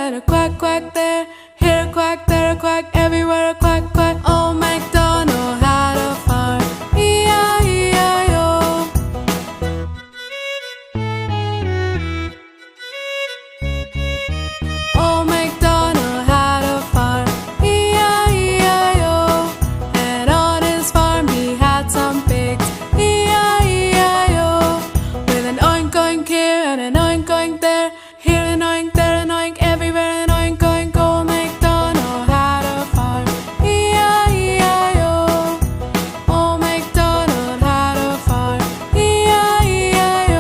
and a quack, quack there. Here a quack, there a quack, everywhere a quack, quack. Old MacDonald had a farm, E-I-E-I-O. Old MacDonald had a farm, E-I-E-I-O. And on his farm he had some pigs, E-I-E-I-O. With an oink-oink here and an oink-oink there. Here an oink, there an oink, everywhere an oink-oink. Old MacDonald had a farm, E-I-E-I-O. Old MacDonald had a farm, E-I-E-I-O.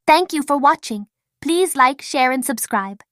Thank you for watching. Please like, share, and subscribe.